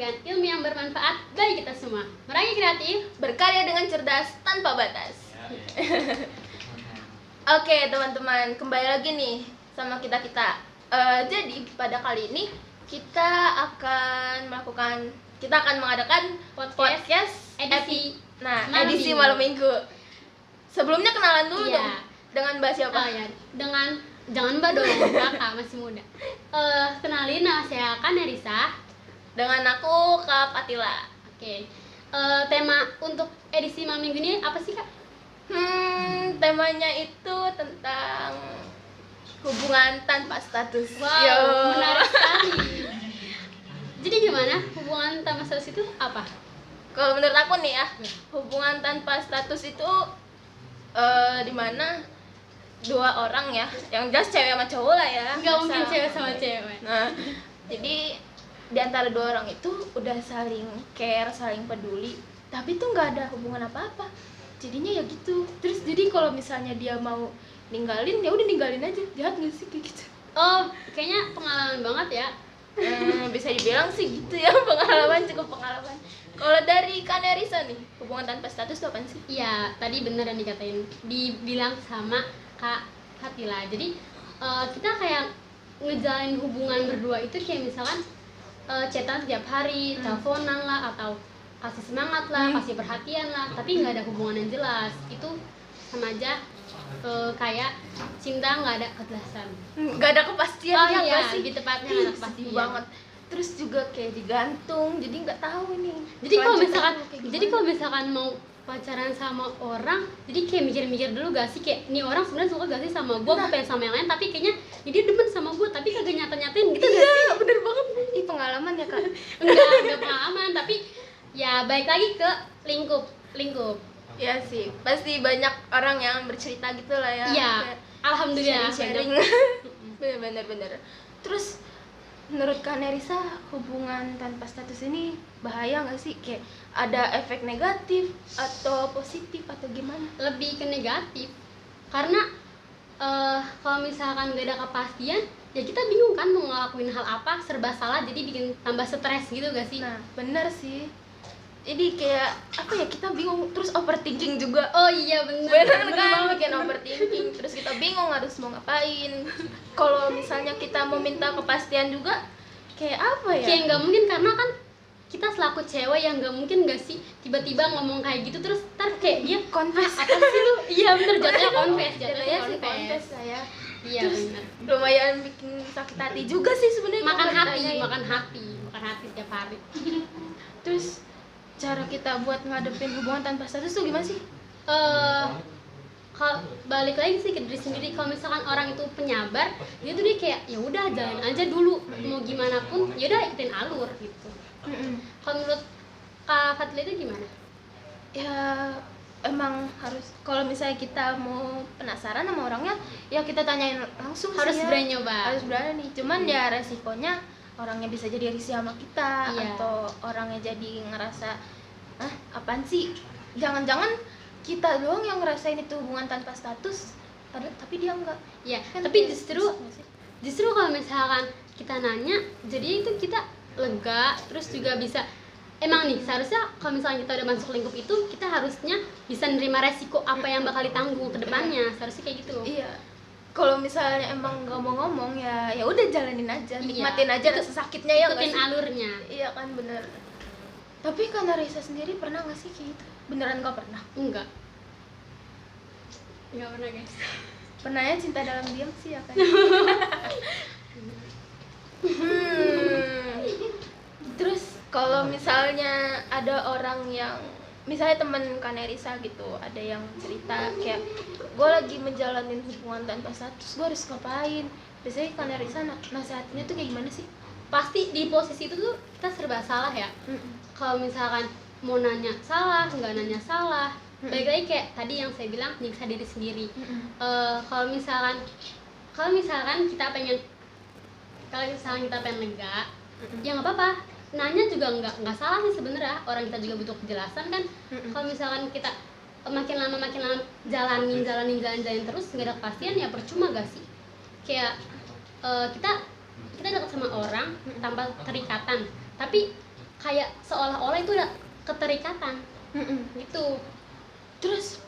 memberikan ilmu yang bermanfaat bagi kita semua. Meraih kreatif, berkarya dengan cerdas tanpa batas. Oke teman-teman, kembali lagi nih sama kita. Jadi pada kali ini kita akan mengadakan podcast edisi edisi malam minggu. Sebelumnya kenalan dulu Iya. dong. Dengan Mbak siapa? Oh ya, jangan Mbak dong, kakak masih muda. Kenalin, nama saya Kanerisa. Dengan aku Kak Patila. Oke. Tema untuk edisi malam minggu ini apa sih, Kak? Temanya itu tentang hubungan tanpa status. Wow, menarik sekali. Jadi gimana hubungan tanpa status itu apa? Kalau menurut aku nih ya, hubungan tanpa status itu dimana dua orang ya, yang jelas cewek sama cowok lah ya. Nggak mungkin cewek sama cewek. Nah, jadi di antara dua orang itu udah saling care, saling peduli, tapi tuh nggak ada hubungan apa-apa. Jadinya ya gitu. Terus jadi kalau misalnya dia mau ninggalin, ya udah ninggalin aja. Jahat nggak sih kayak gitu? Oh, kayaknya pengalaman banget ya. Bisa dibilang sih gitu ya, cukup pengalaman. Kalau dari Kanerisa nih, hubungan tanpa status itu apa sih? Iya, tadi bener yang dibilang sama Kak Fatila. Jadi kita kayak ngejalanin hubungan berdua itu kayak misalkan chatan setiap hari, teleponan lah, atau kasih semangat lah, kasih perhatian lah, tapi nggak ada hubungan yang jelas. Itu sama aja kayak cinta nggak ada kejelasan. Nggak ada kepastian. Oh ya iya, nggak sih? lebih tepatnya nggak ada Sedih kepastian banget. Terus juga kayak digantung, jadi nggak tahu nih. Jadi kalau kelanjutan misalkan mau pacaran sama orang, jadi kayak mikir-mikir dulu gak sih, kayak nih orang sebenarnya suka gak sih sama gue, gue pengen sama yang lain, tapi kayaknya dia demen sama gue, tapi kagak nyata-nyatain gitu gak sih? Iya, bener banget. Ih, pengalaman ya Kak. Enggak pengalaman, tapi ya balik lagi ke lingkup. Iya sih, pasti banyak orang yang bercerita gitu lah ya. Iya, Kayak alhamdulillah sharing. banyak. Bener. Terus menurut Kak Nerisa, hubungan tanpa status ini bahaya nggak sih? Kayak ada efek negatif atau positif atau gimana? Lebih ke negatif, karena kalau misalkan gak ada kepastian, ya kita bingung kan mau ngelakuin hal apa, serba salah, jadi bikin tambah stres gitu gak sih? Nah, bener sih. Jadi kayak apa ya, kita bingung, terus overthinking juga. Oh iya bener Kan bikin overthinking, terus kita bingung harus mau ngapain. Kalau misalnya kita mau minta kepastian juga, kayak apa ya? Kayak nggak mungkin, karena kan kita selaku cewek yang nggak mungkin gak sih tiba-tiba ngomong kayak gitu terus ntar kayak dia confess. apa sih lu? Iya bener, jatuhnya confess. Confess saya. Iya bener. Lumayan bikin sakit hati juga sih sebenarnya. Makan kalau hati ditanyain. setiap hari. Terus cara kita buat ngadepin hubungan tanpa status tuh gimana sih? Kalau balik lagi sih ke diri sendiri. Kalau misalkan orang itu penyabar, dia tuh dia kayak ya udah jalan aja dulu, mau gimana pun ya udah ikutin alur gitu. Kalau menurut Kak Fatli itu gimana? Ya emang harus, kalau misalnya kita mau penasaran sama orangnya, ya kita tanyain langsung Harus sih ya. berani nyoba. Harus berani. Cuman ya resikonya orangnya bisa jadi risih sama kita. Iya. Atau orangnya jadi ngerasa apaan sih, jangan-jangan kita doang yang ngerasain itu hubungan tanpa status, tapi dia enggak. Ya, Kan tapi kayak justru kalau misalkan kita nanya, jadi itu kita lega, terus juga bisa emang nih seharusnya kalau misalnya kita udah masuk lingkup itu, kita harusnya bisa nerima resiko apa yang bakal ditanggung ke depannya. Seharusnya kayak gitu. Iya. Kalau misalnya emang nggak mau ngomong, ya udah jalanin aja, nikmatin aja rasa sakitnya ya nggak ikutin sih? alurnya. Iya kan, bener. Tapi Kak Risa sendiri pernah nggak sih kayak gitu? Beneran nggak pernah? Enggak pernah guys. Pernah ya cinta dalam diam sih ya kan? Terus kalau misalnya ada orang yang, misalnya temen Kak Nerisa gitu, ada yang cerita kayak gue lagi menjalani hubungan tanpa status, gue harus ngapain? Biasanya Kak Nerisa nasihatnya tuh kayak gimana sih? Pasti di posisi itu tuh kita serba salah ya. Kalau misalkan mau nanya salah, nggak nanya salah. Balik lagi kayak tadi yang saya bilang, nyiksa diri sendiri. Kalau misalkan kita pengen lega, ya nggak apa-apa. Nanya juga nggak salah sih sebenarnya. Orang kita juga butuh kejelasan kan. Kalau misalkan kita makin lama jalanin terus nggak ada kepastian, ya percuma gak sih? Kayak kita dekat sama orang tanpa terikatan, tapi kayak seolah-olah itu udah keterikatan gitu. Terus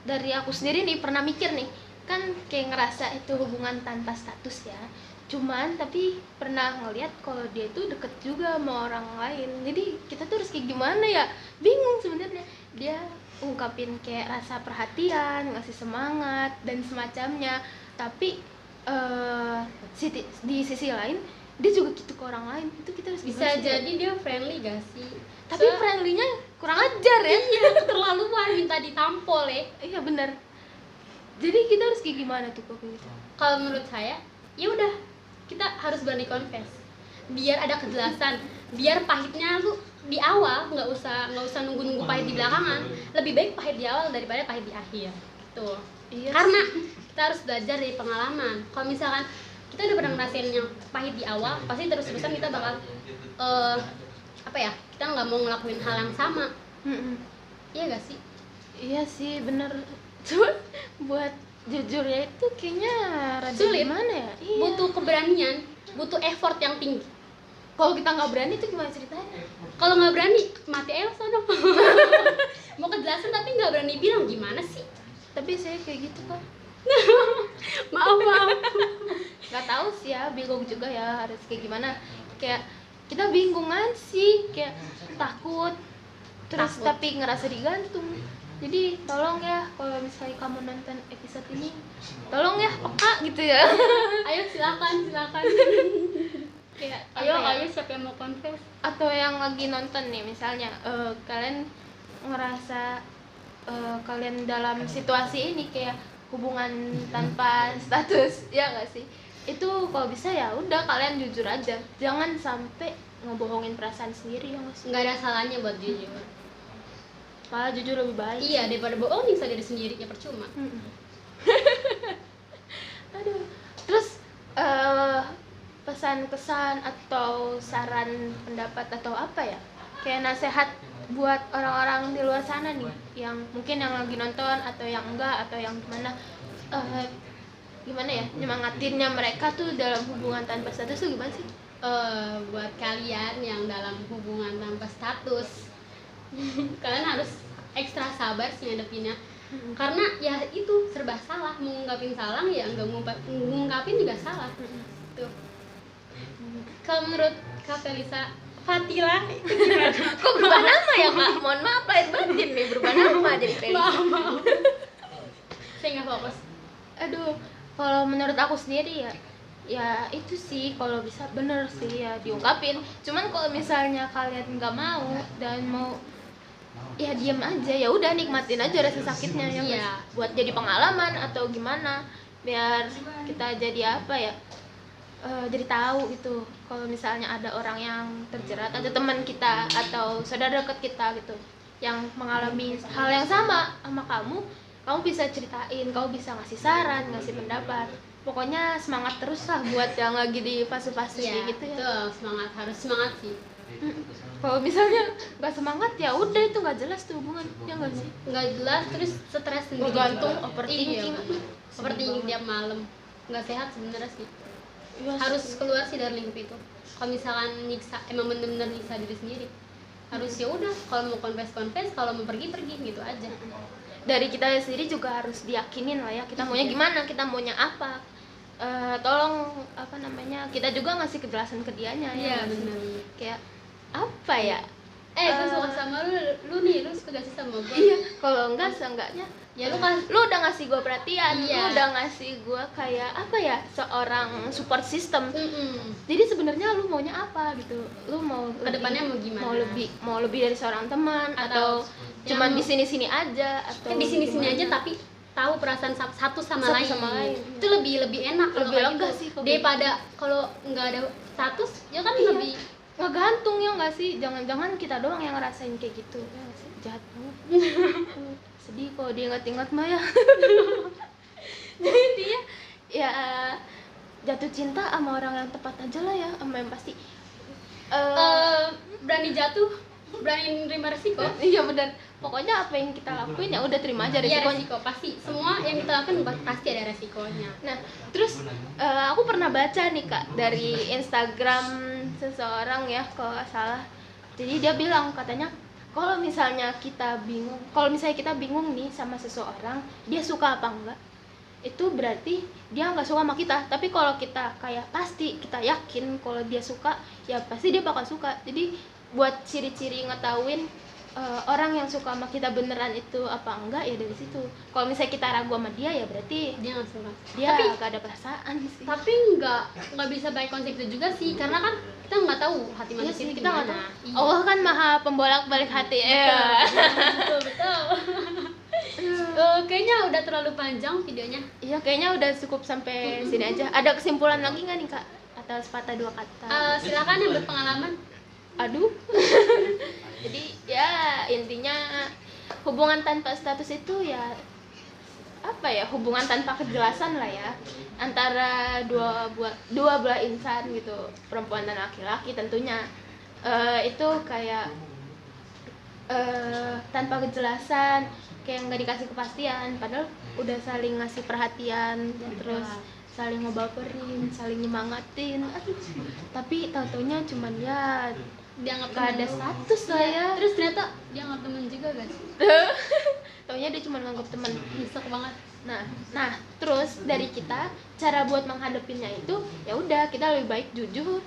dari aku sendiri nih pernah mikir nih, kan kayak ngerasa itu hubungan tanpa status ya, cuman tapi pernah ngeliat kalau dia tuh deket juga sama orang lain. Jadi kita tuh harus kayak gimana ya, bingung sebenarnya. Dia ungkapin kayak rasa perhatian, ngasih semangat dan semacamnya, tapi di sisi lain dia juga gitu ke orang lain. Itu kita harus Bisa gimana sih? jadi dia friendly gak sih? Tapi friendly-nya kurang ajar ya. Iya, keterlaluan minta ditampol ya. Iya benar. Jadi kita harus kayak gimana tuh kok gitu? Kalau menurut saya, ya udah, kita harus berani confess. Biar ada kejelasan, biar pahitnya lu di awal, nggak usah nunggu pahit di belakangan. Lebih baik pahit di awal daripada pahit di akhir. Gitu. Iya Karena kita harus belajar dari pengalaman. Kalau misalkan kita udah pernah ngerasain yang pahit di awal, pasti terus-terusan kita bakal kita nggak mau ngelakuin hal yang sama. Iya gak sih? Iya sih bener. Cuma buat jujurnya itu kayaknya rada Sulit. gimana ya? Iya. Butuh keberanian, butuh effort yang tinggi. Kalau kita nggak berani itu gimana ceritanya? Kalau nggak berani, mati aja sono. Mau kejelasan tapi nggak berani bilang, gimana sih? Tapi saya kayak gitu kok. Maaf. Nggak tahu sih ya, bingung juga ya harus kayak gimana. Kayak kita bingungan sih, kayak takut. Terus Takut. tapi ngerasa digantung. Jadi tolong ya kalau misalnya kamu nonton episode ini, tolong ya peka gitu ya. Ayo silakan. Kayak Ayo apa ya? siapa yang mau confess? Atau yang lagi nonton nih misalnya kalian ngerasa kalian dalam situasi ini kayak hubungan tanpa status, ya nggak sih? Itu kalau bisa ya udah kalian jujur aja, jangan sampai ngebohongin perasaan sendiri, ya nggak sih? Nggak ada salahnya buat jujur. Malah jujur lebih baik. Iya, daripada bohong nyiksa diri sendiri, ya percuma. Aduh. Terus pesan kesan atau saran pendapat atau apa ya, kayak nasihat buat orang-orang di luar sana nih yang mungkin yang lagi nonton atau yang enggak atau yang gimana ya nyemangatinnya mereka tuh dalam hubungan tanpa status tuh gimana sih? Buat kalian yang dalam hubungan tanpa status, kalian harus ekstra sabar sih ngadepinnya. Karena ya itu serba salah, mengungkapin salah ya nggak ngungkapin juga salah. Tuh. Kalau menurut Kak Felisa Fatila itu gimana? Kok berubah nama ya kak? Mohon maaf lahir batin nih berubah nama jadi Felisa. Maaf. Saya nggak fokus. Aduh, kalau menurut aku sendiri ya itu sih kalau bisa bener sih ya diungkapin. Cuman kalau misalnya kalian nggak mau dan mau ya diam aja, ya udah nikmatin aja rasa sakitnya ya nggak Iya. sih? Buat jadi pengalaman atau gimana biar kita jadi apa ya, jadi tahu gitu kalau misalnya ada orang yang terjerat, ada teman kita atau saudara dekat kita gitu yang mengalami hal yang sama kamu bisa ceritain, kamu bisa ngasih saran, ngasih pendapat. Pokoknya semangat terus lah buat yang lagi di fase-fase Iya, kayak gitu ya. betul, semangat, harus semangat sih. Kalau misalnya nggak semangat ya udah itu nggak jelas tuh hubungan, ya nggak sih? Nggak jelas, terus stres sendiri. Bergantung, juga. overthinking. Iya, overthinking tiap malam, nggak sehat sebenarnya sih. Ya, Harus keluar sih dari lingkup itu. Kalau misalkan nyiksa, emang bener-bener nyiksa diri sendiri, harus ya udah, kalau mau confess, kalau mau pergi gitu aja. dari kita sendiri juga harus diyakinin lah ya kita maunya gimana, kita maunya apa. Tolong apa namanya, kita juga ngasih kejelasan ke dianya Iya, ya. benar. Kayak apa ya? Gue suka sama lu nih, lu suka gak sih sama gue? Iya, kalau enggak seenggaknya Ya lu kan, lu udah ngasih gue perhatian, Iya. lu udah ngasih gue kayak apa ya, seorang support system. mm-mm. Jadi sebenarnya lu maunya apa gitu? Lu mau Kedepannya mau gimana? mau lebih dari seorang teman atau yang cuman mau- di sini-sini aja atau Kan di sini gimana? aja tapi tahu perasaan satu sama Satu lain. sama lain. Itu lebih enak kalau Lebih kayak lega gitu. sih kalau Daripada kalau nggak ada status ya kan Iya. lebih ngegantung, ya nggak sih? Jangan-jangan kita doang yang ngerasain kayak gitu, ya nggak sih? Jahat banget. Sedih kalau diingat-ingat mah ya. Jadi dia ya jatuh cinta sama orang yang tepat aja lah ya, sama yang pasti berani jatuh, berani nerima resiko. iya benar. Pokoknya apa yang kita lakuin ya udah terima aja Iya, resikonya. resiko pasti. Semua yang kita lakukan pasti ada resikonya. Nah, terus aku pernah baca nih Kak dari Instagram seseorang ya kalau nggak salah. Jadi dia bilang katanya kalau misalnya kita bingung nih sama seseorang dia suka apa enggak, itu berarti dia nggak suka sama kita. Tapi kalau kita kayak pasti kita yakin kalau dia suka, ya pasti dia bakal suka. Jadi buat ciri-ciri ngetahuin orang yang suka sama kita beneran itu apa enggak, ya dari situ. Kalau misalnya kita ragu sama dia, ya berarti Dia nggak suka. dia Tapi gak ada perasaan sih. tapi nggak bisa pakai konsep itu juga sih, karena kan kita nggak tahu hati Iya manusia sih, itu kita nggak gimana. tahu. Iya. Allah kan maha pembolak-balik hati. Betul betul. Kayaknya udah terlalu panjang videonya. Iya, kayaknya udah cukup sampai sini aja. Ada kesimpulan lagi nggak nih kak? Atau sepatah dua kata? Silakan yang berpengalaman. Aduh. Jadi ya intinya hubungan tanpa status itu ya apa ya, hubungan tanpa kejelasan lah ya, antara dua belah insan gitu, perempuan dan laki-laki tentunya. Itu kayak tanpa kejelasan, kayak nggak dikasih kepastian, padahal udah saling ngasih perhatian, terus saling ngebaperin, saling nyemangatin. Aduh, tapi tau-taunya cuman ya Dianggap gak ada temen. status lah ya. Terus ternyata dianggap temen juga guys. Taunya dia cuma nganggap teman. Nyesek banget. Nah terus dari kita cara buat menghadapinya itu ya udah kita lebih baik jujur,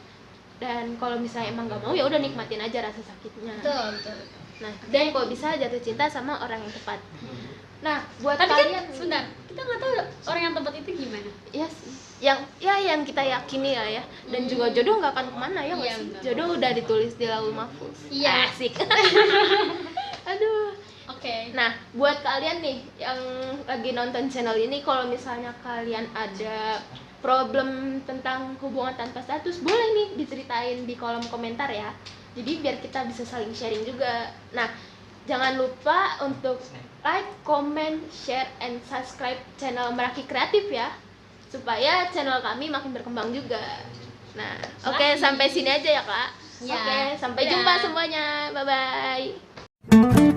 dan kalau misalnya emang nggak mau ya udah nikmatin aja rasa sakitnya. Betul. Nah dan kalau bisa jatuh cinta sama orang yang tepat. Nah buat Tapi kalian kan sebentar, kita nggak tahu orang yang tepat itu gimana. iya sih, yang kita yakini lah ya, dan juga jodoh nggak akan kemana ya nggak Iya, sih. benar. Jodoh udah ditulis di Lauhul Mahfuz. Iya. Asik. Aduh. Oke. Nah, buat kalian nih yang lagi nonton channel ini, kalau misalnya kalian ada problem tentang hubungan tanpa status, boleh nih diceritain di kolom komentar ya. Jadi biar kita bisa saling sharing juga. Nah, jangan lupa untuk like, comment, share, and subscribe channel Meraki Kreatif ya, supaya channel kami makin berkembang juga. Nah, oke, sampai sini aja ya kak. Ya. Oke, sampai Dadah. jumpa semuanya. Bye-bye.